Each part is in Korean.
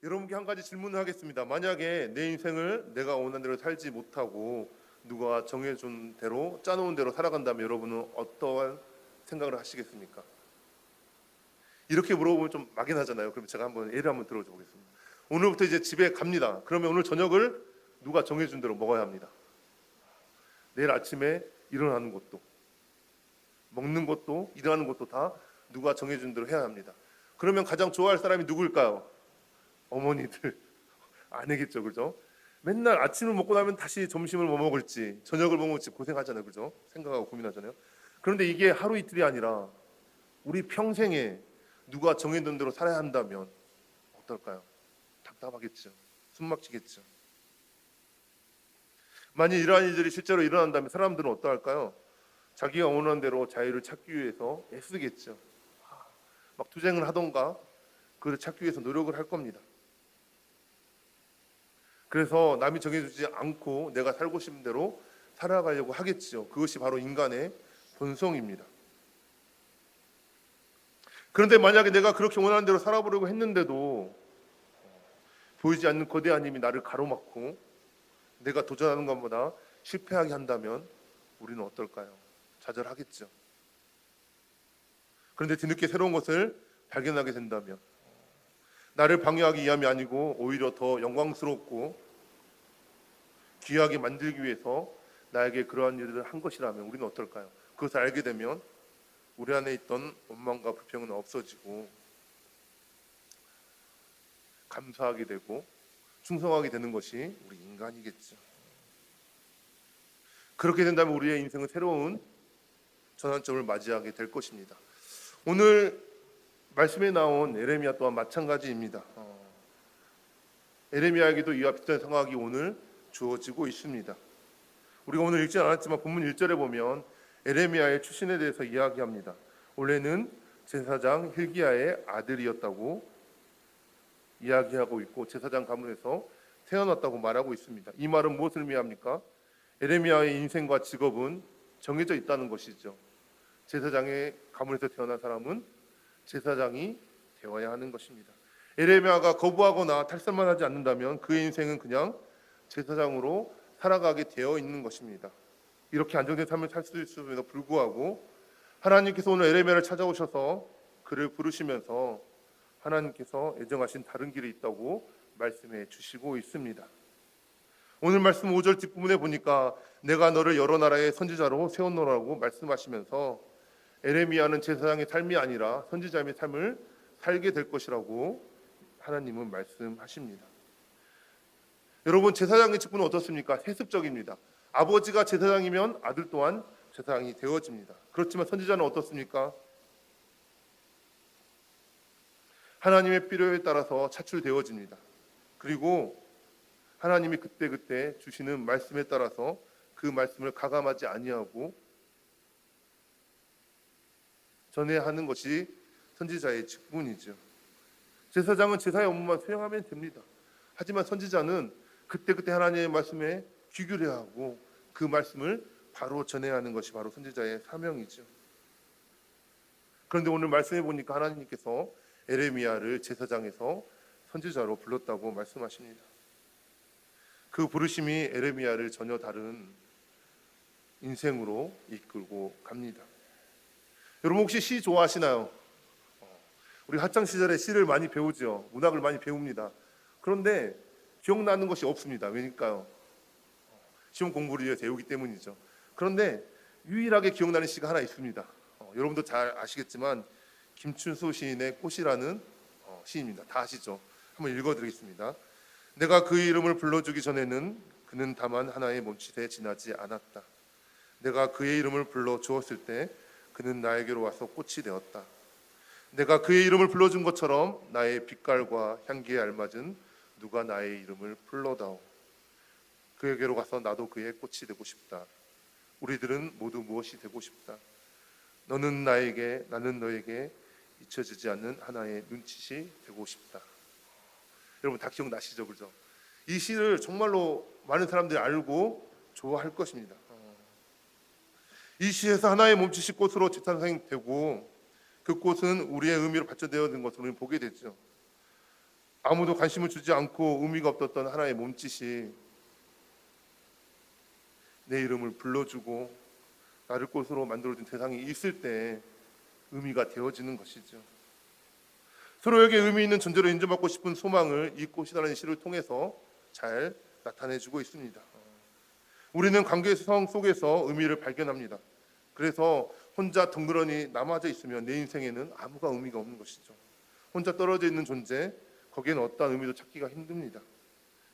여러분께 한 가지 질문을 하겠습니다. 만약에 내 인생을 내가 원하는 대로 살지 못하고 누가 정해준 대로 짜놓은 대로 살아간다면 여러분은 어떠한 생각을 하시겠습니까? 이렇게 물어보면 좀 막연하잖아요. 그럼 제가 예를 한번 들어줘 보겠습니다. 오늘부터 이제 집에 갑니다. 그러면 오늘 저녁을 누가 정해준 대로 먹어야 합니다. 내일 아침에 일어나는 것도, 먹는 것도, 일어나는 것도 다 누가 정해준 대로 해야 합니다. 그러면 가장 좋아할 사람이 누구일까요? 어머니들. 아니겠죠, 그죠? 맨날 아침을 먹고 나면 다시 점심을 뭐 먹을지, 저녁을 뭐 먹을지 고생하잖아요, 그죠? 생각하고 고민하잖아요. 그런데 이게 하루 이틀이 아니라 우리 평생에 누가 정해둔 대로 살아야 한다면 어떨까요? 답답하겠죠. 숨막히겠죠. 만약 이러한 일들이 실제로 일어난다면 사람들은 어떠할까요? 자기가 원하는 대로 자유를 찾기 위해서 애쓰겠죠. 막 투쟁을 하던가 그를 찾기 위해서 노력을 할 겁니다. 그래서 남이 정해주지 않고 내가 살고 싶은 대로 살아가려고 하겠죠. 그것이 바로 인간의 본성입니다. 그런데 만약에 내가 그렇게 원하는 대로 살아보려고 했는데도 보이지 않는 거대한 힘이 나를 가로막고 내가 도전하는 것보다 실패하게 한다면 우리는 어떨까요? 좌절하겠죠. 그런데 뒤늦게 새로운 것을 발견하게 된다면 나를 방해하기 위함이 아니고 오히려 더 영광스럽고 귀하게 만들기 위해서 나에게 그러한 일을 한 것이라면 우리는 어떨까요? 그것을 알게 되면 우리 안에 있던 원망과 불평은 없어지고 감사하게 되고 충성하게 되는 것이 우리 인간이겠죠. 그렇게 된다면 우리의 인생은 새로운 전환점을 맞이하게 될 것입니다. 오늘 말씀에 나온 에레미야 또한 마찬가지입니다. 에레미야에게도 이와 비슷한 상황이 오늘 주어지고 있습니다. 우리가 오늘 읽지 않았지만 본문 1절에 보면 에레미야의 출신에 대해서 이야기합니다. 원래는 제사장 hil기야의 아들이었다고 이야기하고 있고 제사장 가문에서 태어났다고 말하고 있습니다. 이 말은 무엇을 의미합니까? 에레미야의 인생과 직업은 정해져 있다는 것이죠. 제사장의 가문에서 태어난 사람은 제사장이 되어야 하는 것입니다. 에레미야가 거부하거나 탈선만 하지 않는다면 그의 인생은 그냥 제사장으로 살아가게 되어 있는 것입니다. 이렇게 안정된 삶을 살 수 있음에도 불구하고 하나님께서 오늘 에레미야를 찾아오셔서 그를 부르시면서 하나님께서 예정하신 다른 길이 있다고 말씀해 주시고 있습니다. 오늘 말씀 5절 뒷부분에 보니까 내가 너를 여러 나라의 선지자로 세워놓으라고 말씀하시면서 에레미야는 제사장의 삶이 아니라 선지자의 삶을 살게 될 것이라고 하나님은 말씀하십니다. 여러분, 제사장의 직분은 어떻습니까? 세습적입니다. 아버지가 제사장이면 아들 또한 제사장이 되어집니다. 그렇지만 선지자는 어떻습니까? 하나님의 필요에 따라서 차출되어집니다. 그리고 하나님이 그때그때 주시는 말씀에 따라서 그 말씀을 가감하지 아니하고 전해야 하는 것이 선지자의 직분이죠. 제사장은 제사의 업무만 수행하면 됩니다. 하지만 선지자는 그때그때 하나님의 말씀에 귀 기울여야 하고 그 말씀을 바로 전해야 하는 것이 바로 선지자의 사명이죠. 그런데 오늘 말씀해 보니까 하나님께서 에레미야를 제사장에서 선지자로 불렀다고 말씀하십니다. 그 부르심이 에레미야를 전혀 다른 인생으로 이끌고 갑니다. 여러분 혹시 시 좋아하시나요? 우리 학창 시절에 시를 많이 배우죠. 문학을 많이 배웁니다. 그런데 기억나는 것이 없습니다. 왜일까요? 시험 공부를 위해 배우기 때문이죠. 그런데 유일하게 기억나는 시가 하나 있습니다. 여러분도 잘 아시겠지만 김춘수 시인의 꽃이라는 시입니다. 다 아시죠? 한번 읽어드리겠습니다. 내가 그 이름을 불러주기 전에는 그는 다만 하나의 몸짓에 지나지 않았다. 내가 그의 이름을 불러 주었을 때 그는 나에게로 와서 꽃이 되었다. 내가 그의 이름을 불러준 것처럼 나의 빛깔과 향기에 알맞은 누가 나의 이름을 불러다오. 그에게로 가서 나도 그의 꽃이 되고 싶다. 우리들은 모두 무엇이 되고 싶다. 너는 나에게, 나는 너에게 잊혀지지 않는 하나의 눈짓이 되고 싶다. 여러분 다 기억나시죠? 그죠? 이 시를 정말로 많은 사람들이 알고 좋아할 것입니다. 이 시에서 하나의 몸짓이 꽃으로 재탄생되고 그 꽃은 우리의 의미로 발전되어 있는 것을 우리는 보게 되죠. 아무도 관심을 주지 않고 의미가 없었던 하나의 몸짓이 내 이름을 불러주고 나를 꽃으로 만들어준 대상이 있을 때 의미가 되어지는 것이죠. 서로에게 의미 있는 존재로 인정받고 싶은 소망을 이 꽃이라는 시를 통해서 잘 나타내주고 있습니다. 우리는 관계성 속에서 의미를 발견합니다. 그래서 혼자 덩그러니 남아져 있으면 내 인생에는 아무가 의미가 없는 것이죠. 혼자 떨어져 있는 존재, 거기에는 어떠한 의미도 찾기가 힘듭니다.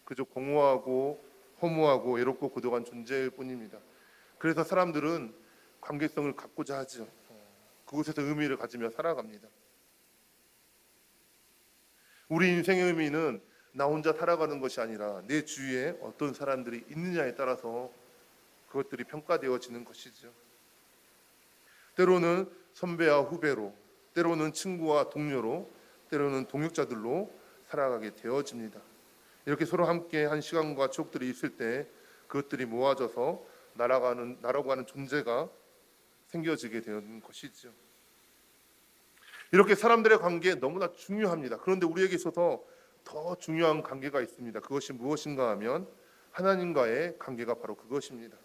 그저 공허하고 허무하고 외롭고 고독한 존재일 뿐입니다. 그래서 사람들은 관계성을 갖고자 하죠. 그곳에서 의미를 가지며 살아갑니다. 우리 인생의 의미는 나 혼자 살아가는 것이 아니라 내 주위에 어떤 사람들이 있느냐에 따라서 그것들이 평가되어지는 것이죠. 때로는 선배와 후배로, 때로는 친구와 동료로, 때로는 동역자들로 살아가게 되어집니다. 이렇게 서로 함께 한 시간과 추억들이 있을 때 그것들이 모아져서 나라고 하는 존재가 생겨지게 되는 것이죠. 이렇게 사람들의 관계 너무나 중요합니다. 그런데 우리에게 있어서 더 중요한 관계가 있습니다. 그것이 무엇인가 하면 하나님과의 관계가 바로 그것입니다.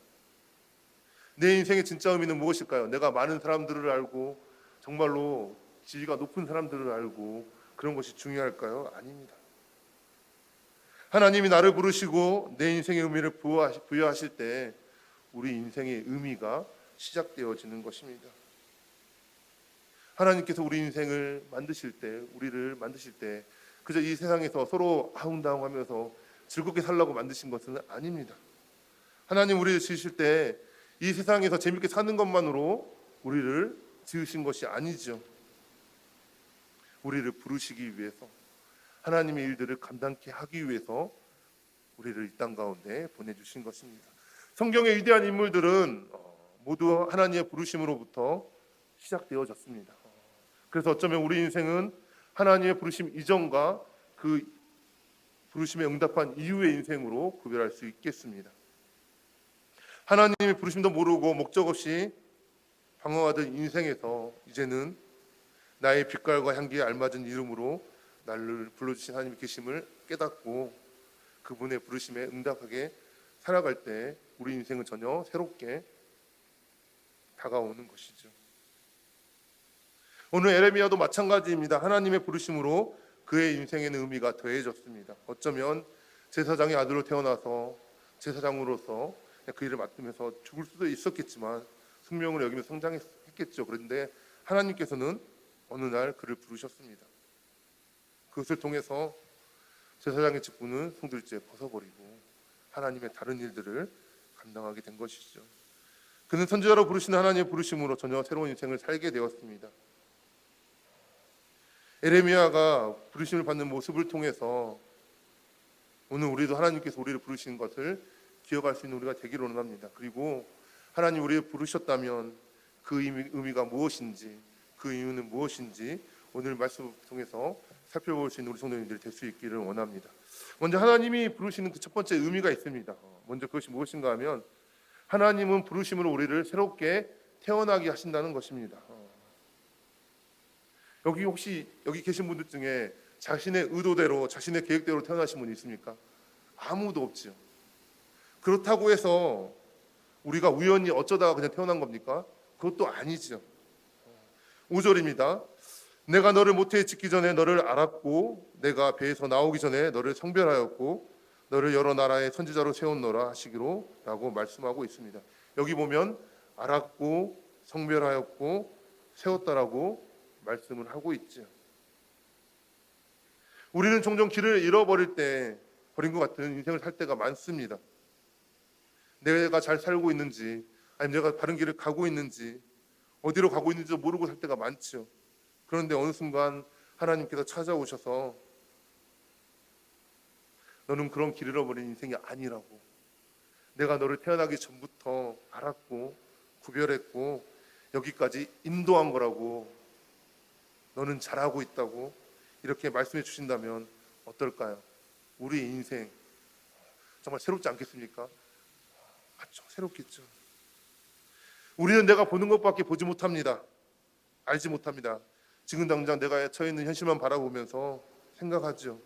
내 인생의 진짜 의미는 무엇일까요? 내가 많은 사람들을 알고 정말로 지위가 높은 사람들을 알고 그런 것이 중요할까요? 아닙니다. 하나님이 나를 부르시고 내 인생의 의미를 부여하실 때 우리 인생의 의미가 시작되어지는 것입니다. 하나님께서 우리 인생을 만드실 때, 우리를 만드실 때 그저 이 세상에서 서로 아웅다웅하면서 즐겁게 살라고 만드신 것은 아닙니다. 하나님 우리를 지으실 때 이 세상에서 재밌게 사는 것만으로 우리를 지으신 것이 아니죠. 우리를 부르시기 위해서, 하나님의 일들을 감당케 하기 위해서 우리를 이 땅 가운데 보내주신 것입니다. 성경의 위대한 인물들은 모두 하나님의 부르심으로부터 시작되어졌습니다. 그래서 어쩌면 우리 인생은 하나님의 부르심 이전과 그 부르심에 응답한 이후의 인생으로 구별할 수 있겠습니다. 하나님의 부르심도 모르고 목적 없이 방황하던 인생에서 이제는 나의 빛깔과 향기에 알맞은 이름으로 나를 불러주신 하나님의 계심을 깨닫고 그분의 부르심에 응답하게 살아갈 때 우리 인생은 전혀 새롭게 다가오는 것이죠. 오늘 에레미야도 마찬가지입니다. 하나님의 부르심으로 그의 인생에는 의미가 더해졌습니다. 어쩌면 제사장의 아들로 태어나서 제사장으로서 그 일을 맡으면서 죽을 수도 있었겠지만 숙명을 여기며 성장했겠죠. 그런데 하나님께서는 어느 날 그를 부르셨습니다. 그것을 통해서 제사장의 직분은 송두리째 벗어버리고 하나님의 다른 일들을 감당하게 된 것이죠. 그는 선지자로 부르시는 하나님의 부르심으로 전혀 새로운 인생을 살게 되었습니다. 에레미야가 부르심을 받는 모습을 통해서 오늘 우리도 하나님께서 우리를 부르신 것을 기억할 수 있는 우리가 되기를 원합니다. 그리고 하나님 우리를 부르셨다면 그 의미가 무엇인지, 그 이유는 무엇인지 오늘 말씀을 통해서 살펴볼 수 있는 우리 성도님들이 될 수 있기를 원합니다. 먼저 하나님이 부르시는 그 첫 번째 의미가 있습니다. 먼저 그것이 무엇인가 하면 하나님은 부르심으로 우리를 새롭게 태어나게 하신다는 것입니다. 혹시 여기 계신 분들 중에 자신의 의도대로 자신의 계획대로 태어나신 분이 있습니까? 아무도 없죠. 그렇다고 해서 우리가 우연히 어쩌다가 그냥 태어난 겁니까? 그것도 아니죠. 5절입니다. 내가 너를 모태에 짓기 전에 너를 알았고 내가 배에서 나오기 전에 너를 성별하였고 너를 여러 나라의 선지자로 세웠노라 하시기로 라고 말씀하고 있습니다. 여기 보면 알았고 성별하였고 세웠다라고 말씀을 하고 있죠. 우리는 종종 길을 잃어버릴 때 버린 것 같은 인생을 살 때가 많습니다. 내가 잘 살고 있는지 아니면 내가 바른 길을 가고 있는지 어디로 가고 있는지도 모르고 살 때가 많죠. 그런데 어느 순간 하나님께서 찾아오셔서 너는 그런 길 잃어버린 인생이 아니라고, 내가 너를 태어나기 전부터 알았고 구별했고 여기까지 인도한 거라고, 너는 잘하고 있다고 이렇게 말씀해 주신다면 어떨까요? 우리 인생 정말 새롭지 않겠습니까? 맞죠? 새롭겠죠. 우리는 내가 보는 것밖에 보지 못합니다. 알지 못합니다. 지금 당장 내가 처해 있는 현실만 바라보면서 생각하죠.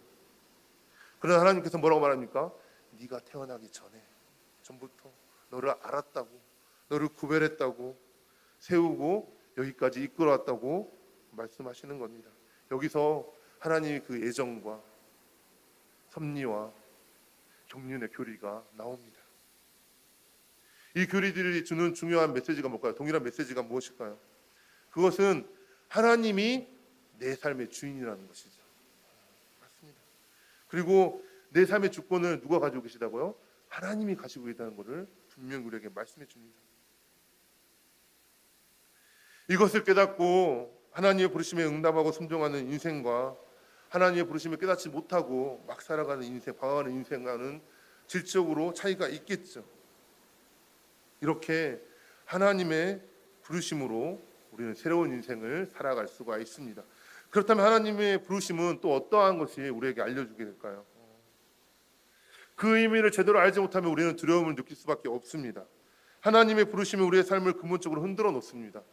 그러나 하나님께서 뭐라고 말합니까? 네가 태어나기 전부터 너를 알았다고, 너를 구별했다고, 세우고 여기까지 이끌어왔다고 말씀하시는 겁니다. 여기서 하나님의 그 애정과 섭리와 경륜의 교리가 나옵니다. 이 교리들이 주는 중요한 메시지가 뭘까요? 동일한 메시지가 무엇일까요? 그것은 하나님이 내 삶의 주인이라는 것이죠. 맞습니다. 그리고 내 삶의 주권을 누가 가지고 계시다고요? 하나님이 가지고 있다는 것을 분명히 우리에게 말씀해 줍니다. 이것을 깨닫고 하나님의 부르심에 응답하고 순종하는 인생과 하나님의 부르심을 깨닫지 못하고 막 살아가는 인생, 방황하는 인생과는 질적으로 차이가 있겠죠. 이렇게 하나님의 부르심으로 우리는 새로운 인생을 살아갈 수가 있습니다. 그렇다면 하나님의 부르심은 또 어떠한 것이 우리에게 알려주게 될까요? 그 의미를 제대로 알지 못하면 우리는 두려움을 느낄 수밖에 없습니다. 하나님의 부르심이 우리의 삶을 근본적으로 흔들어 놓습니다.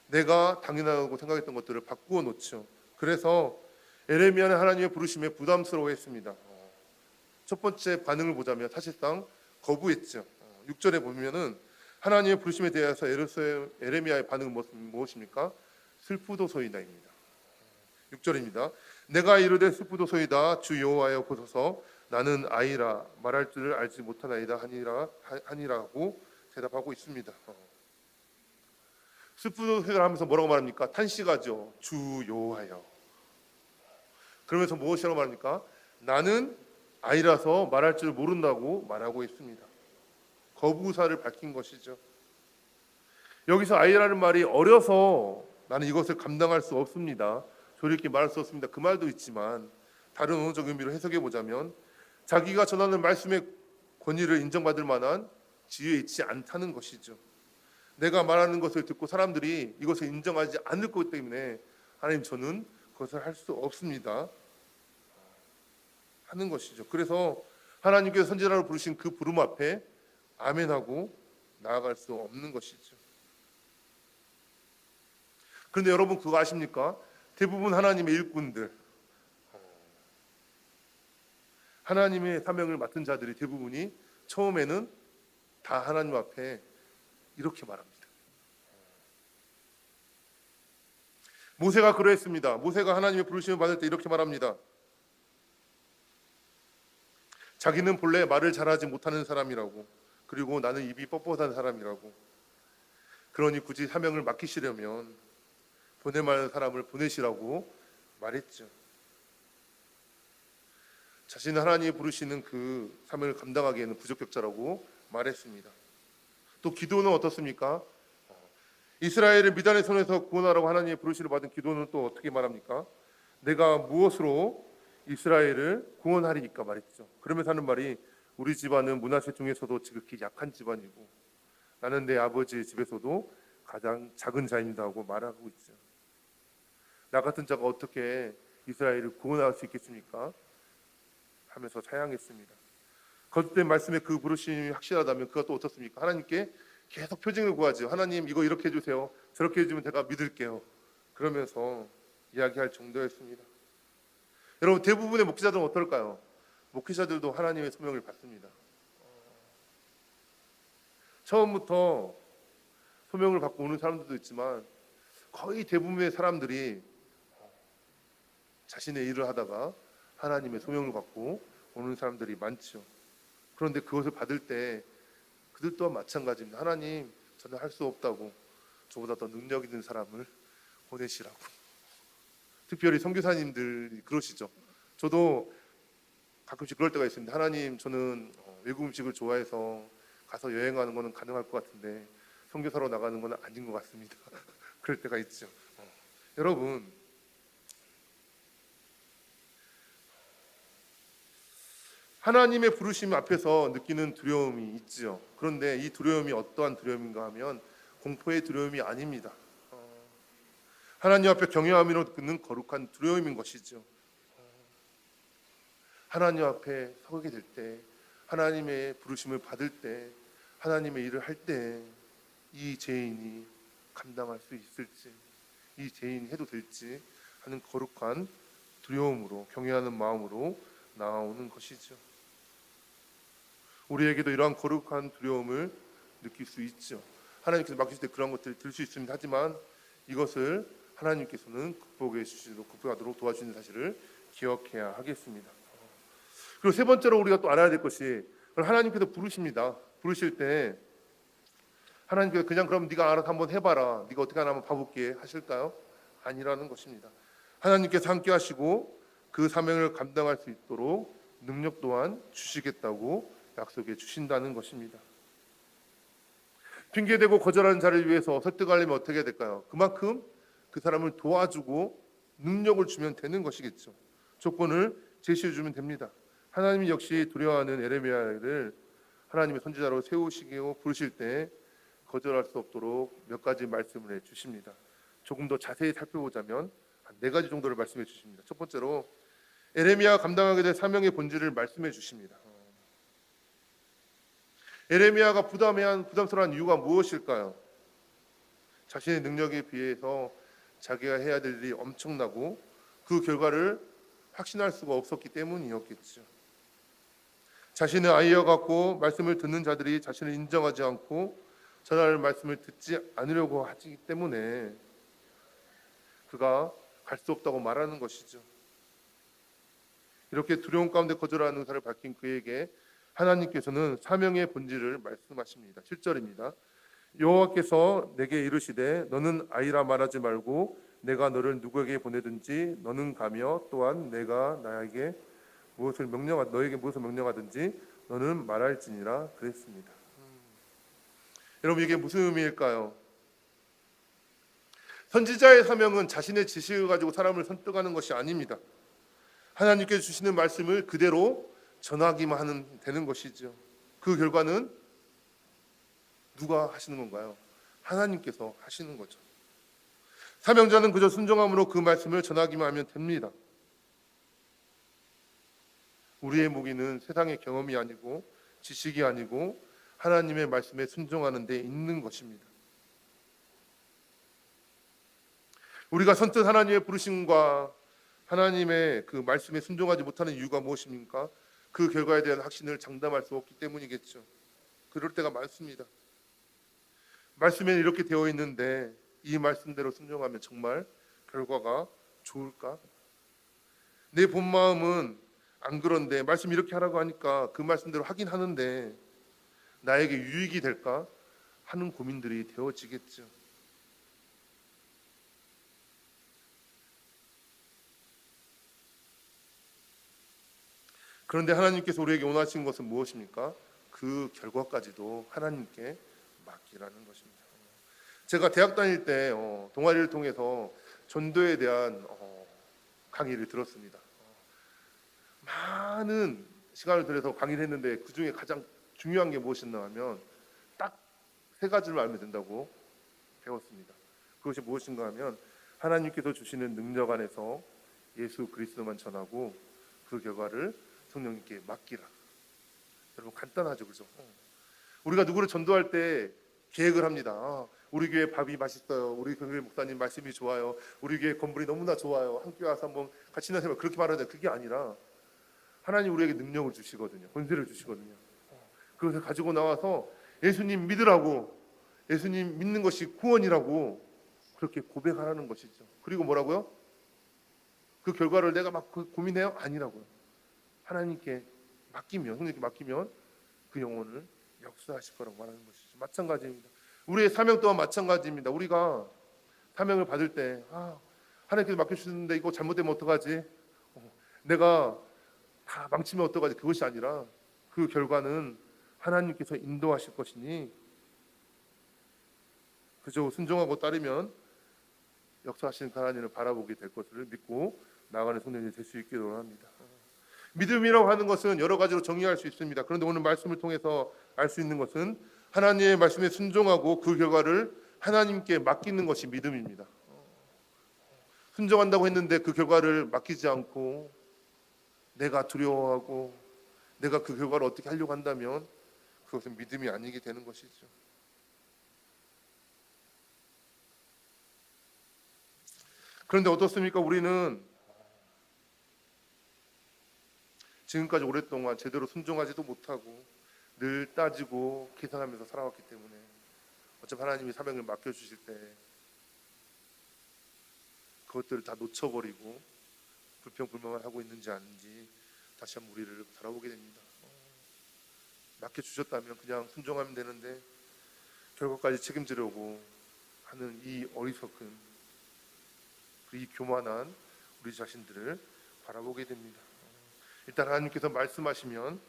내가 당연하다고 생각했던 것들을 바꾸어 놓죠. 그래서 에레미야는 하나님의 부르심에 부담스러워했습니다. 첫 번째 반응을 보자면 사실상 거부했죠. 6절에 보면은 하나님의 부르심에 대해서 에레미야의 반응은 무엇입니까? 슬프도소이다입니다. 6절입니다. 내가 이르되 슬프도소이다 주 여호와여 보소서 나는 아이라 말할 줄을 알지 못하나이다 하니라고 대답하고 있습니다. 슬프도소이다 하면서 뭐라고 말합니까? 탄식하죠. 주 여호와여. 그러면서 무엇이라고 말합니까? 나는 아이라서 말할 줄 모른다고 말하고 있습니다. 거부사를 밝힌 것이죠. 여기서 아이라는 말이 어려서 나는 이것을 감당할 수 없습니다. 조리있게 말할 수 없습니다. 그 말도 있지만 다른 언어적 의미로 해석해 보자면 자기가 전하는 말씀의 권위를 인정받을 만한 지위에 있지 않다는 것이죠. 내가 말하는 것을 듣고 사람들이 이것을 인정하지 않을 것 때문에 하나님 저는 그것을 할 수 없습니다 하는 것이죠. 그래서 하나님께서 선지자로 부르신 그 부름 앞에 아멘하고 나아갈 수 없는 것이죠. 그런데 여러분 그거 아십니까? 대부분 하나님의 일꾼들, 하나님의 사명을 맡은 자들이 대부분이 처음에는 다 하나님 앞에 이렇게 말합니다. 모세가 그러했습니다. 모세가 하나님의 부르심을 받을 때 이렇게 말합니다. 자기는 본래 말을 잘하지 못하는 사람이라고, 그리고 나는 입이 뻣뻣한 사람이라고, 그러니 굳이 사명을 맡기시려면 보낼 만한 사람을 보내시라고 말했죠. 자신은 하나님이 부르시는 그 사명을 감당하기에는 부적격자라고 말했습니다. 또 기도는 어떻습니까? 이스라엘을 미단의 손에서 구원하라고 하나님의 부르심을 받은 기도는 또 어떻게 말합니까? 내가 무엇으로 이스라엘을 구원하리니까 말했죠. 그러면서 하는 말이 우리 집안은 므낫세 중에서도 지극히 약한 집안이고 나는 내 아버지의 집에서도 가장 작은 자입니다 하고 말하고 있죠. 나 같은 자가 어떻게 이스라엘을 구원할 수 있겠습니까? 하면서 사양했습니다. 거듭된 말씀에 그 부르심이 확실하다면 그가 또 어떻습니까? 하나님께 계속 표징을 구하죠. 하나님 이거 이렇게 해주세요. 저렇게 해주면 제가 믿을게요. 그러면서 이야기할 정도였습니다. 여러분 대부분의 목회자들은 어떨까요? 목회자들도 하나님의 소명을 받습니다. 처음부터 소명을 받고 오는 사람들도 있지만 거의 대부분의 사람들이 자신의 일을 하다가 하나님의 소명을 받고 오는 사람들이 많죠. 그런데 그것을 받을 때 그들 또한 마찬가지입니다. 하나님 저는 할 수 없다고 저보다 더 능력 있는 사람을 보내시라고. 특별히 선교사님들이 그러시죠. 저도 가끔씩 그럴 때가 있습니다. 하나님 저는 외국 음식을 좋아해서 가서 여행하는 거는 가능할 것 같은데 선교사로 나가는 건 아닌 것 같습니다. 그럴 때가 있죠. 여러분 하나님의 부르심 앞에서 느끼는 두려움이 있죠. 그런데 이 두려움이 어떠한 두려움인가 하면 공포의 두려움이 아닙니다. 하나님 앞에 경외함으로 느끼는 거룩한 두려움인 것이죠. 하나님 앞에 서게 될 때, 하나님의 부르심을 받을 때, 하나님의 일을 할 때 이 죄인이 감당할 수 있을지, 이 죄인이 해도 될지 하는 거룩한 두려움으로 경외하는 마음으로 나아오는 것이죠. 우리에게도 이러한 거룩한 두려움을 느낄 수 있죠. 하나님께서 맡기실 때 그런 것들이 들 수 있습니다. 하지만 이것을 하나님께서는 극복하도록 도와주시는 사실을 기억해야 하겠습니다. 그리고 세 번째로 우리가 또 알아야 될 것이, 하나님께서 부르십니다. 부르실 때 하나님께서 그냥 그럼 네가 알아서 한번 해봐라, 네가 어떻게 하나 한번 봐볼게 하실까요? 아니라는 것입니다. 하나님께서 함께 하시고 그 사명을 감당할 수 있도록 능력 또한 주시겠다고 약속해 주신다는 것입니다. 핑계대고 거절하는 자를 위해서 설득하려면 어떻게 해야 될까요? 그만큼 그 사람을 도와주고 능력을 주면 되는 것이겠죠. 조건을 제시해 주면 됩니다. 하나님이 역시 두려워하는 에레미야를 하나님의 선지자로 세우시고 부르실 때 거절할 수 없도록 몇 가지 말씀을 해 주십니다. 조금 더 자세히 살펴보자면 한 4가지 정도를 말씀해 주십니다. 첫 번째로 에레미야가 감당하게 될 사명의 본질을 말씀해 주십니다. 에레미야가 부담스러운 이유가 무엇일까요? 자신의 능력에 비해서 자기가 해야 될 일이 엄청나고 그 결과를 확신할 수가 없었기 때문이었겠죠. 자신의 아이와 같고 말씀을 듣는 자들이 자신을 인정하지 않고 전할 말씀을 듣지 않으려고 하기 때문에 그가 갈 수 없다고 말하는 것이죠. 이렇게 두려움 가운데 거절하는 의사를 밝힌 그에게 하나님께서는 사명의 본질을 말씀하십니다. 7절입니다. 여호와께서 내게 이르시되 너는 아이라 말하지 말고 내가 너를 누구에게 보내든지 너는 가며 또한 내가 너에게 무엇을 명령하든지 너는 말할지니라 그랬습니다. 여러분, 이게 무슨 의미일까요? 선지자의 사명은 자신의 지식을 가지고 사람을 설득하는 것이 아닙니다. 하나님께서 주시는 말씀을 그대로 전하기만 하면 되는 것이죠. 그 결과는 누가 하시는 건가요? 하나님께서 하시는 거죠. 사명자는 그저 순종함으로 그 말씀을 전하기만 하면 됩니다. 우리의 무기는 세상의 경험이 아니고 지식이 아니고 하나님의 말씀에 순종하는 데 있는 것입니다. 우리가 선뜻 하나님의 부르심과 하나님의 그 말씀에 순종하지 못하는 이유가 무엇입니까? 그 결과에 대한 확신을 장담할 수 없기 때문이겠죠. 그럴 때가 많습니다. 말씀에는 이렇게 되어 있는데 이 말씀대로 순종하면 정말 결과가 좋을까? 내 본 마음은 안 그런데 말씀 이렇게 하라고 하니까 그 말씀대로 하긴 하는데 나에게 유익이 될까 하는 고민들이 되어지겠죠. 그런데 하나님께서 우리에게 원하신 것은 무엇입니까? 그 결과까지도 하나님께 맡기라는 것입니다. 제가 대학 다닐 때 동아리를 통해서 전도에 대한 강의를 들었습니다. 많은 시간을 들여서 강의를 했는데 그 중에 가장 중요한 게 무엇이었나 하면 딱 3가지를 알면 된다고 배웠습니다. 그것이 무엇인가 하면 하나님께서 주시는 능력 안에서 예수 그리스도만 전하고 그 결과를 성령님께 맡기라. 여러분, 간단하죠, 그죠? 우리가 누구를 전도할 때 계획을 합니다. 우리 교회 밥이 맛있어요. 우리 교회 목사님 말씀이 좋아요. 우리 교회 건물이 너무나 좋아요. 함께 와서 한번 같이 나세요. 그렇게 말하는데 그게 아니라 하나님 우리에게 능력을 주시거든요. 권세를 주시거든요. 그것을 가지고 나와서 예수님 믿으라고, 예수님 믿는 것이 구원이라고 그렇게 고백하라는 것이죠. 그리고 뭐라고요? 그 결과를 내가 막 고민해요? 아니라고요. 하나님께 맡기면, 성령님께 맡기면 그 영혼을 역사하실 거라고 말하는 것이죠. 마찬가지입니다. 우리의 사명 또한 마찬가지입니다. 우리가 사명을 받을 때 하나님께서 맡겨주셨는데 이거 잘못되면 어떡하지? 내가 다 망치면 어떡하지? 그것이 아니라 그 결과는 하나님께서 인도하실 것이니 그저 순종하고 따르면 역사하시는 하나님을 바라보게 될 것을 믿고 나아가는 성령이 될 수 있기를 원합니다. 믿음이라고 하는 것은 여러 가지로 정의할 수 있습니다. 그런데 오늘 말씀을 통해서 알 수 있는 것은 하나님의 말씀에 순종하고 그 결과를 하나님께 맡기는 것이 믿음입니다. 순종한다고 했는데 그 결과를 맡기지 않고 내가 두려워하고 내가 그 결과를 어떻게 하려고 한다면 그것은 믿음이 아니게 되는 것이죠. 그런데 어떻습니까? 우리는 지금까지 오랫동안 제대로 순종하지도 못하고 늘 따지고 계산하면서 살아왔기 때문에 어차피 하나님이 사명을 맡겨주실 때 그것들을 다 놓쳐버리고 불평불만만 하고 있는지 아닌지 다시 한번 우리를 바라보게 됩니다. 맡겨주셨다면 그냥 순종하면 되는데 결과까지 책임지려고 하는 이 어리석은, 이 교만한 우리 자신들을 바라보게 됩니다. 일단 하나님께서 말씀하시면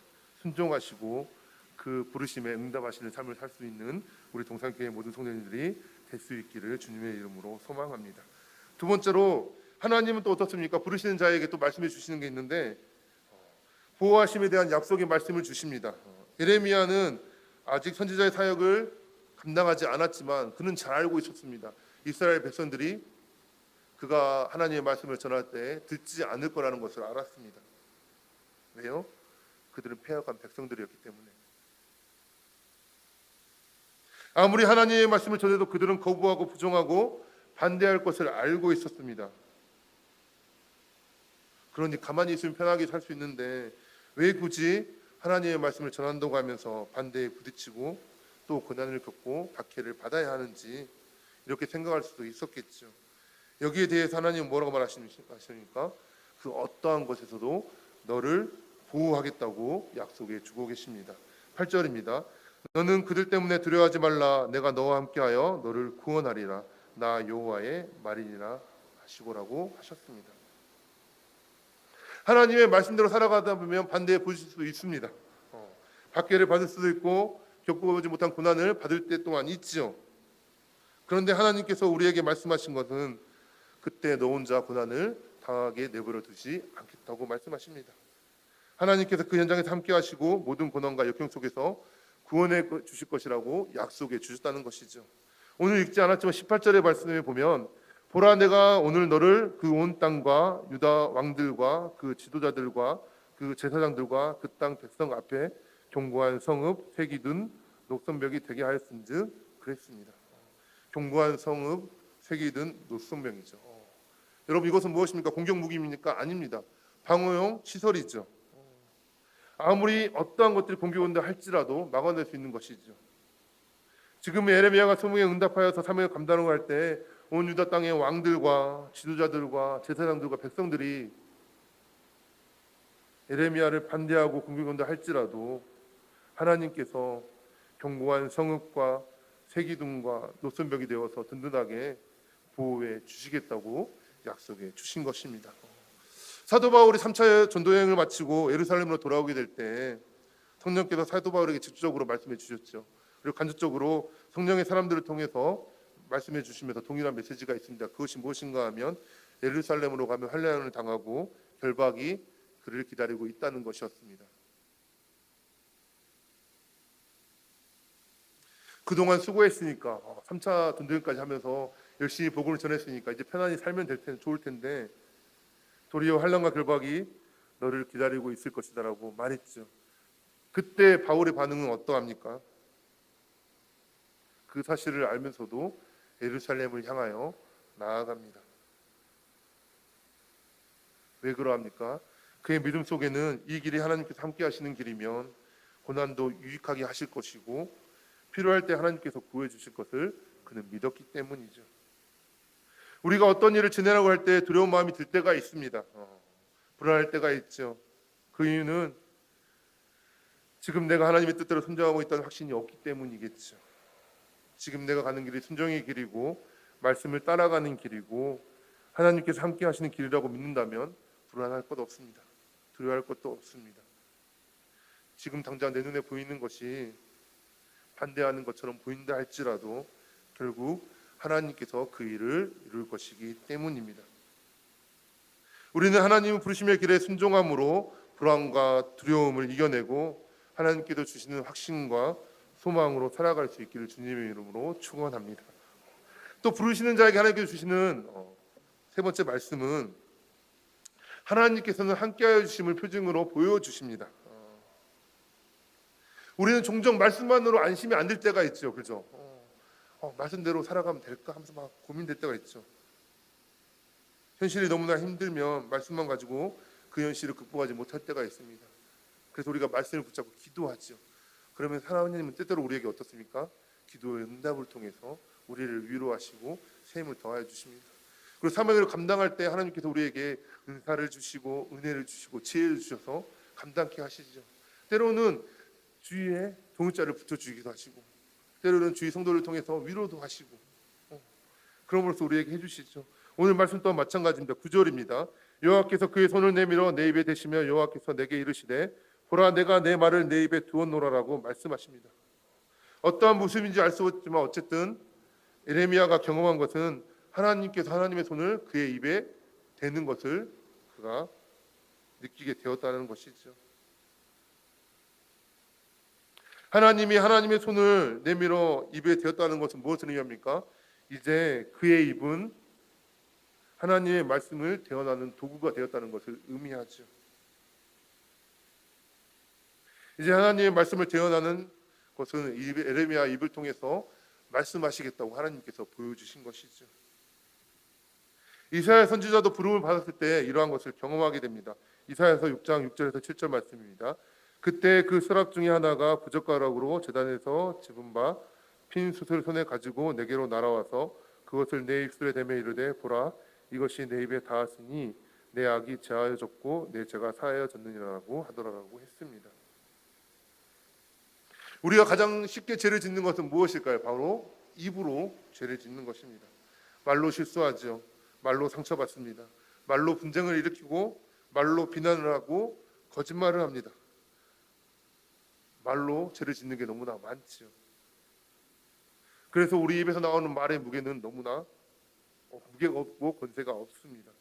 순종하시고 그 부르심에 응답하시는 삶을 살 수 있는 우리 동산교회 모든 성도님들이 될 수 있기를 주님의 이름으로 소망합니다. 두 번째로 하나님은 또 어떻습니까? 부르시는 자에게 또 말씀해 주시는 게 있는데 보호하심에 대한 약속의 말씀을 주십니다. 예레미야는 아직 선지자의 사역을 감당하지 않았지만 그는 잘 알고 있었습니다. 이스라엘 백성들이 그가 하나님의 말씀을 전할 때 듣지 않을 거라는 것을 알았습니다. 왜요? 그들은 패역한 백성들이었기 때문에. 아무리 하나님의 말씀을 전해도 그들은 거부하고 부정하고 반대할 것을 알고 있었습니다. 그러니 가만히 있으면 편하게 살 수 있는데 왜 굳이 하나님의 말씀을 전한다고 하면서 반대에 부딪히고 또 고난을 겪고 박해를 받아야 하는지 이렇게 생각할 수도 있었겠죠. 여기에 대해서 하나님은 뭐라고 말하십니까? 그 어떠한 것에서도 너를 보호하겠다고 약속해 주고 계십니다. 8절입니다. 너는 그들 때문에 두려워하지 말라. 내가 너와 함께하여 너를 구원하리라. 나 여호와의 말이니라 하시고라고 하셨습니다. 하나님의 말씀대로 살아가다 보면 반대에 부딪힐 수도 있습니다. 박해를 받을 수도 있고 겪어보지 못한 고난을 받을 때 또한 있지요. 그런데 하나님께서 우리에게 말씀하신 것은 그때 너 혼자 고난을 당하게 내버려 두지 않겠다고 말씀하십니다. 하나님께서 그 현장에서 함께 하시고 모든 고난과 역경 속에서 구원해 주실 것이라고 약속해 주셨다는 것이죠. 오늘 읽지 않았지만 18절의 말씀에 보면 보라 내가 오늘 너를 그 온 땅과 유다 왕들과 그 지도자들과 그 제사장들과 그 땅 백성 앞에 견고한 성읍 색이 든 녹선벽이 되게 하였은즉 그랬습니다. 견고한 성읍 색이 든 녹선벽이죠. 여러분 이것은 무엇입니까? 공격 무기입니까? 아닙니다. 방어용 시설이죠. 아무리 어떠한 것들이 공격온다 할지라도 막아낼 수 있는 것이죠. 지금 예레미야가 소명에 응답하여서 사명을 감당하고 할 때 온 유다 땅의 왕들과 지도자들과 제사장들과 백성들이 예레미야를 반대하고 공격온다 할지라도 하나님께서 견고한 성읍과 세기둥과 노선벽이 되어서 든든하게 보호해 주시겠다고 약속해 주신 것입니다. 사도 바울이 3차 전도 여행을 마치고 예루살렘으로 돌아오게 될 때 성령께서 사도 바울에게 직접적으로 말씀해 주셨죠. 그리고 간접적으로 성령의 사람들을 통해서 말씀해 주시면서 동일한 메시지가 있습니다. 그것이 무엇인가 하면 예루살렘으로 가면 환난을 당하고 결박이 그를 기다리고 있다는 것이었습니다. 그동안 수고했으니까 3차 전도여행까지 하면서 열심히 복음을 전했으니까 이제 편안히 살면 좋을 텐데 도리어 환난과 결박이 너를 기다리고 있을 것이다라고 말했죠. 그때 바울의 반응은 어떠합니까? 그 사실을 알면서도 예루살렘을 향하여 나아갑니다. 왜 그러합니까? 그의 믿음 속에는 이 길이 하나님께서 함께 하시는 길이면 고난도 유익하게 하실 것이고 필요할 때 하나님께서 구해 주실 것을 그는 믿었기 때문이죠. 우리가 어떤 일을 지내라고 할 때 두려운 마음이 들 때가 있습니다. 불안할 때가 있죠. 그 이유는 지금 내가 하나님의 뜻대로 순종하고 있다는 확신이 없기 때문이겠죠. 지금 내가 가는 길이 순종의 길이고 말씀을 따라가는 길이고 하나님께서 함께 하시는 길이라고 믿는다면 불안할 것 없습니다. 두려워할 것도 없습니다. 지금 당장 내 눈에 보이는 것이 반대하는 것처럼 보인다 할지라도 결국 하나님께서 그 일을 이룰 것이기 때문입니다. 우리는 하나님의 부르심의 길에 순종함으로 불안과 두려움을 이겨내고 하나님께서 주시는 확신과 소망으로 살아갈 수 있기를 주님의 이름으로 축원합니다. 또 부르시는 자에게 하나님께서 주시는 세 번째 말씀은 하나님께서는 함께하여 주심을 표징으로 보여주십니다. 우리는 종종 말씀만으로 안심이 안 될 때가 있죠. 그죠? 말씀대로 살아가면 될까 하면서 막 고민될 때가 있죠. 현실이 너무나 힘들면 말씀만 가지고 그 현실을 극복하지 못할 때가 있습니다. 그래서 우리가 말씀을 붙잡고 기도하죠. 그러면 하나님은 때때로 우리에게 어떻습니까? 기도의 응답을 통해서 우리를 위로하시고 새 힘을 더하여 주십니다. 그리고 사명을 감당할 때 하나님께서 우리에게 은사를 주시고 은혜를 주시고 지혜를 주셔서 감당케 하시죠. 때로는 주위에 동역자를 붙여주기도 하시고, 때로는 주위 성도를 통해서 위로도 하시고, 그럼으로써 우리에게 해주시죠. 오늘 말씀 또한 마찬가지입니다. 9절입니다. 여호와께서 그의 손을 내밀어 내 입에 대시며 여호와께서 내게 이르시되 보라 내가 내 말을 내 입에 두었노라라고 말씀하십니다. 어떠한 모습인지 알 수 없지만 어쨌든 에레미야가 경험한 것은 하나님께서 하나님의 손을 그의 입에 대는 것을 그가 느끼게 되었다는 것이죠. 하나님이 하나님의 손을 내밀어 입에 대었다는 것은 무엇을 의미합니까? 이제 그의 입은 하나님의 말씀을 대언하는 도구가 되었다는 것을 의미하죠. 이제 하나님의 말씀을 대언하는 것은 에레미야 입을 통해서 말씀하시겠다고 하나님께서 보여주신 것이죠. 이사야 선지자도 부름을 받았을 때 이러한 것을 경험하게 됩니다. 이사야서 6장 6절에서 7절 말씀입니다. 그때 그 스랍 중에 하나가 부젓가락으로 제단에서 집은 바 핀 숯을 손에 가지고 내게로 날아와서 그것을 내 입술에 대며 이르되 보라 이것이 내 입에 닿았으니 내 악이 제하여졌고 내 죄가 사하여졌느니라고 하더라라고 했습니다. 우리가 가장 쉽게 죄를 짓는 것은 무엇일까요? 바로 입으로 죄를 짓는 것입니다. 말로 실수하죠. 말로 상처받습니다. 말로 분쟁을 일으키고 말로 비난을 하고 거짓말을 합니다. 말로 죄를 짓는 게 너무나 많지요. 그래서 우리 입에서 나오는 말의 무게는 너무나 무게가 없고 권세가 없습니다.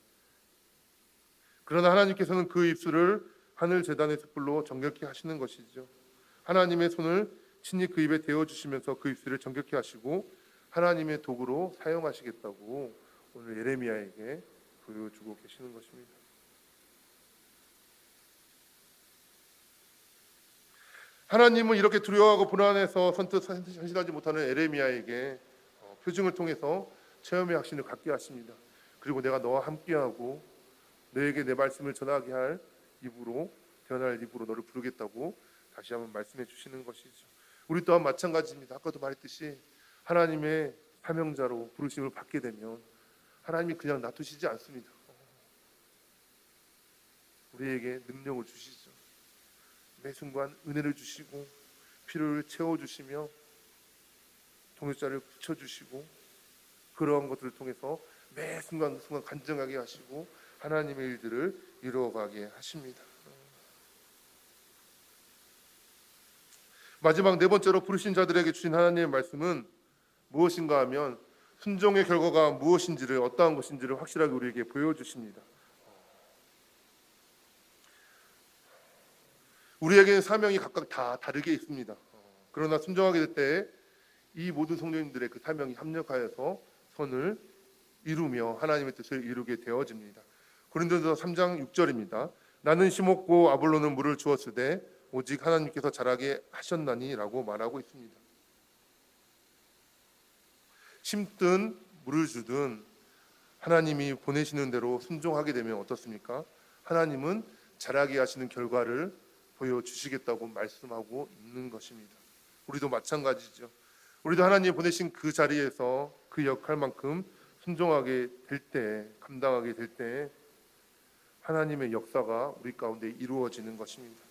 그러나 하나님께서는 그 입술을 하늘 제단의 숯불로 정결케 하시는 것이죠. 하나님의 손을 친히 그 입에 대어주시면서 그 입술을 정결케 하시고 하나님의 도구로 사용하시겠다고 오늘 예레미야에게 보여주고 계시는 것입니다. 하나님은 이렇게 두려워하고 불안해서 선뜻 현실하지 못하는 에레미야에게 표징을 통해서 체험의 확신을 갖게 하십니다. 그리고 내가 너와 함께하고 너에게 내 말씀을 전하게 할 입으로 변할 입으로 너를 부르겠다고 다시 한번 말씀해 주시는 것이죠. 우리 또한 마찬가지입니다. 아까도 말했듯이 하나님의 사명자로 부르심을 받게 되면 하나님이 그냥 놔두시지 않습니다. 우리에게 능력을 주시죠. 매 순간 은혜를 주시고 필요를 채워주시며 동역자를 붙여주시고 그러한 것들을 통해서 매 순간 간증하게 하시고 하나님의 일들을 이루어가게 하십니다. 마지막 네 번째로 부르신 자들에게 주신 하나님의 말씀은 무엇인가 하면 순종의 결과가 무엇인지를 어떠한 것인지를 확실하게 우리에게 보여주십니다. 우리에게는 사명이 각각 다 다르게 있습니다. 그러나 순종하게 될 때 이 모든 성도님들의 그 사명이 합력하여서 선을 이루며 하나님의 뜻을 이루게 되어집니다. 고린도서 3장 6절입니다. 나는 심었고 아볼로는 물을 주었으되 오직 하나님께서 자라게 하셨나니 라고 말하고 있습니다. 심든 물을 주든 하나님이 보내시는 대로 순종하게 되면 어떻습니까? 하나님은 자라게 하시는 결과를 보여주시겠다고 말씀하고 있는 것입니다. 우리도 마찬가지죠. 우리도 하나님 보내신 그 자리에서 그 역할만큼 순종하게 될 때, 감당하게 될 때 하나님의 역사가 우리 가운데 이루어지는 것입니다.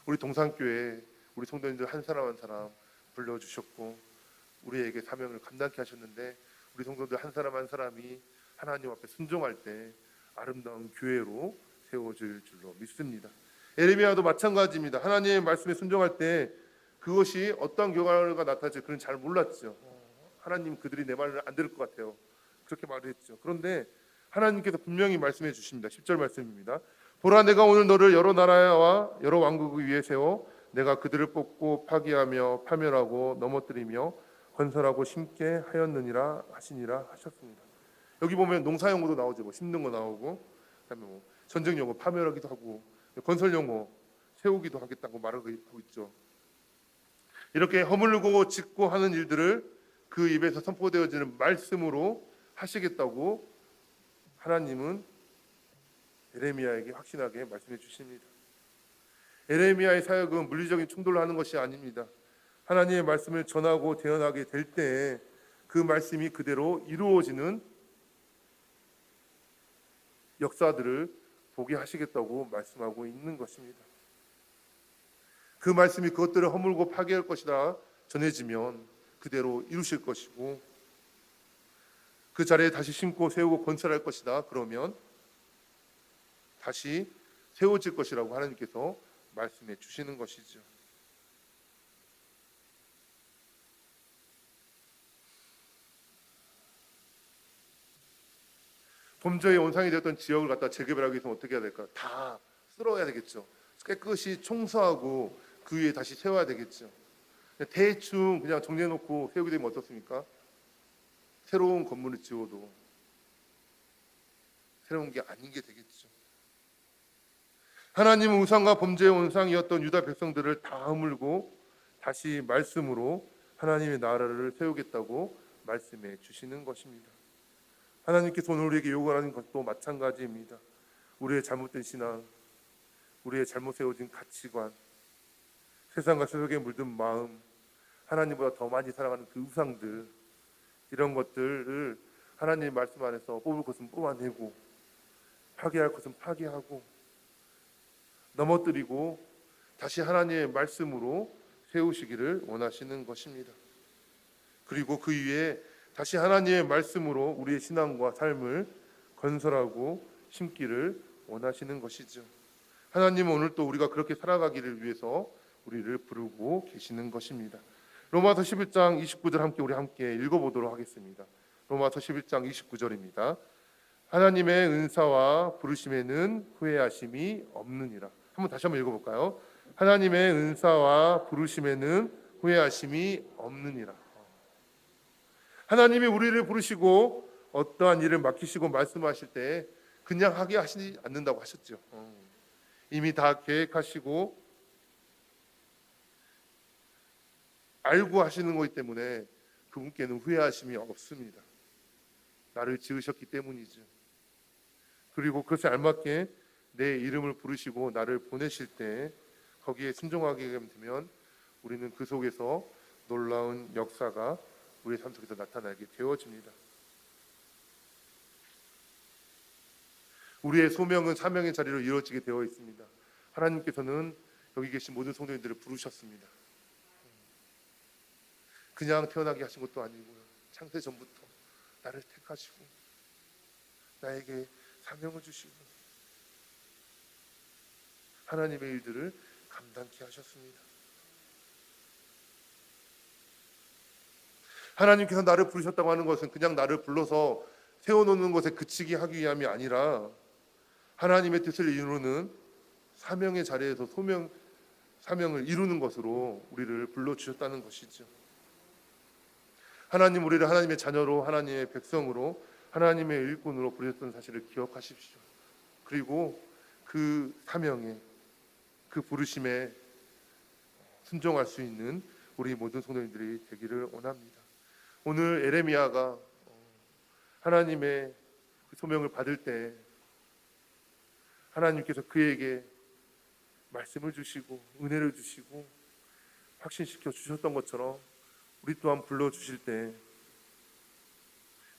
우리 동산교회 우리 성도님들 한 사람 한 사람 불러주셨고 우리에게 사명을 감당케 하셨는데 우리 성도들 한 사람 한 사람이 하나님 앞에 순종할 때 아름다운 교회로 세워질 줄로 믿습니다. 에레미야도 마찬가지입니다. 하나님의 말씀에 순종할 때 그것이 어떤 결과가 나타날지 그는 잘 몰랐죠. 하나님 그들이 내 말을 안 들을 것 같아요. 그렇게 말을 했죠. 그런데 하나님께서 분명히 말씀해 주십니다. 10절 말씀입니다. 보라 내가 오늘 너를 여러 나라와 여러 왕국을 위해 세워 내가 그들을 뽑고 파기하며 파멸하고 넘어뜨리며 건설하고 심게 하였느니라 하시니라 하셨습니다. 여기 보면 농사용어도 나오죠. 뭐 심는 거 나오고 그다음에 뭐 전쟁용어 파멸하기도 하고 건설용어 세우기도 하겠다고 말하고 있죠. 이렇게 허물고 짓고 하는 일들을 그 입에서 선포되어지는 말씀으로 하시겠다고 하나님은 에레미야에게 확신하게 말씀해 주십니다. 에레미야의 사역은 물리적인 충돌을 하는 것이 아닙니다. 하나님의 말씀을 전하고 대언하게 될 때 그 말씀이 그대로 이루어지는 역사들을 보게 하시겠다고 말씀하고 있는 것입니다. 그 말씀이 그것들을 허물고 파괴할 것이다 전해지면 그대로 이루실 것이고, 그 자리에 다시 심고 세우고 건설할 것이다 그러면 다시 세워질 것이라고 하나님께서 말씀해 주시는 것이죠. 범죄의 원상이 되었던 지역을 갖다 재개발하기 위해서 어떻게 해야 될까? 다 쓸어야 되겠죠. 깨끗이 청소하고 그 위에 다시 세워야 되겠죠. 대충 그냥 정리해놓고 세우게 되면 어떻습니까? 새로운 건물을 지어도 새로운 게 아닌 게 되겠죠. 하나님은 우상과 범죄의 원상이었던 유다 백성들을 다 허물고 다시 말씀으로 하나님의 나라를 세우겠다고 말씀해 주시는 것입니다. 하나님께서 오늘 우리에게 요구하는 것도 마찬가지입니다. 우리의 잘못된 신앙, 우리의 잘못 세워진 가치관, 세상과 세속에 물든 마음, 하나님보다 더 많이 사랑하는 그 우상들, 이런 것들을 하나님의 말씀 안에서 뽑을 것은 뽑아내고 파괴할 것은 파괴하고 넘어뜨리고 다시 하나님의 말씀으로 세우시기를 원하시는 것입니다. 그리고 그 위에 다시 하나님의 말씀으로 우리의 신앙과 삶을 건설하고 심기를 원하시는 것이죠. 하나님은 오늘 또 우리가 그렇게 살아가기를 위해서 우리를 부르고 계시는 것입니다. 로마서 11장 29절 우리 함께 읽어보도록 하겠습니다. 로마서 11장 29절입니다. 하나님의 은사와 부르심에는 후회하심이 없느니라. 다시 한번 읽어볼까요? 하나님의 은사와 부르심에는 후회하심이 없느니라. 하나님이 우리를 부르시고 어떠한 일을 맡기시고 말씀하실 때 그냥 하게 하시지 않는다고 하셨죠. 이미 다 계획하시고 알고 하시는 거기 때문에 그분께는 후회하심이 없습니다. 나를 지으셨기 때문이죠. 그리고 그것에 알맞게 내 이름을 부르시고 나를 보내실 때 거기에 순종하게 되면 우리는 그 속에서 놀라운 역사가 우리의 삶 속에서 나타나게 되어집니다. 우리의 소명은 사명의 자리로 이루어지게 되어 있습니다. 하나님께서는 여기 계신 모든 성도님들을 부르셨습니다. 그냥 태어나게 하신 것도 아니고요. 창세 전부터 나를 택하시고 나에게 사명을 주시고 하나님의 일들을 감당케 하셨습니다. 하나님께서 나를 부르셨다고 하는 것은 그냥 나를 불러서 세워놓는 것에 그치게 하기 위함이 아니라 하나님의 뜻을 이루는 사명의 자리에서 사명을 이루는 것으로 우리를 불러주셨다는 것이죠. 하나님 우리를 하나님의 자녀로, 하나님의 백성으로, 하나님의 일꾼으로 부르셨던 사실을 기억하십시오. 그리고 그 사명에, 그 부르심에 순종할 수 있는 우리 모든 성도님들이 되기를 원합니다. 오늘 에레미야가 하나님의 그 소명을 받을 때 하나님께서 그에게 말씀을 주시고 은혜를 주시고 확신시켜 주셨던 것처럼 우리 또한 불러주실 때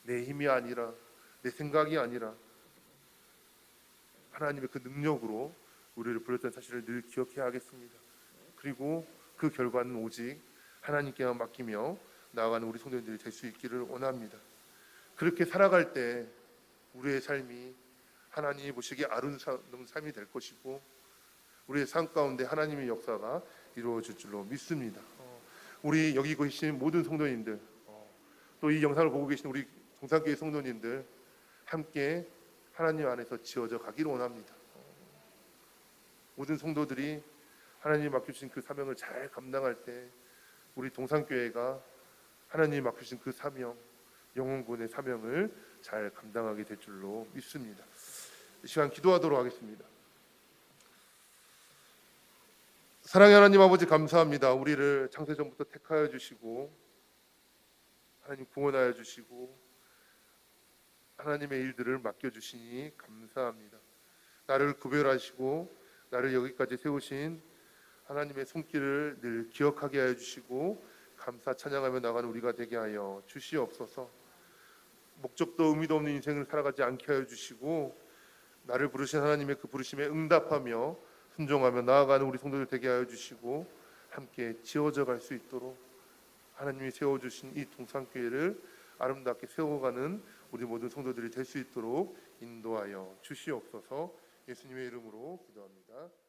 내 힘이 아니라 내 생각이 아니라 하나님의 그 능력으로 우리를 불렀던 사실을 늘 기억해야 하겠습니다. 그리고 그 결과는 오직 하나님께만 맡기며 나아가는 우리 성도님들이 될 수 있기를 원합니다. 그렇게 살아갈 때 우리의 삶이 하나님이 보시기에 아름다운 삶이 될 것이고 우리의 삶 가운데 하나님의 역사가 이루어질 줄로 믿습니다. 우리 여기 계신 모든 성도님들, 또 이 영상을 보고 계신 우리 동산교회 성도님들 함께 하나님 안에서 지어져 가기를 원합니다. 모든 성도들이 하나님이 맡겨주신 그 사명을 잘 감당할 때 우리 동산교회가 하나님이 맡겨주신 그 사명, 영혼군의 사명을 잘 감당하게 될 줄로 믿습니다. 이 시간 기도하도록 하겠습니다. 사랑의 하나님 아버지 감사합니다. 우리를 창세전부터 택하여 주시고 하나님 구원하여 주시고 하나님의 일들을 맡겨주시니 감사합니다. 나를 구별하시고 나를 여기까지 세우신 하나님의 손길을 늘 기억하게 하여 주시고 감사 찬양하며 나가는 우리가 되게 하여 주시옵소서. 목적도 의미도 없는 인생을 살아가지 않게 하여 주시고 나를 부르신 하나님의 그 부르심에 응답하며 순종하며 나아가는 우리 성도들 되게 하여 주시고 함께 지어져 갈 수 있도록 하나님이 세워주신 이 동산교회를 아름답게 세워가는 우리 모든 성도들이 될 수 있도록 인도하여 주시옵소서. 예수님의 이름으로 기도합니다.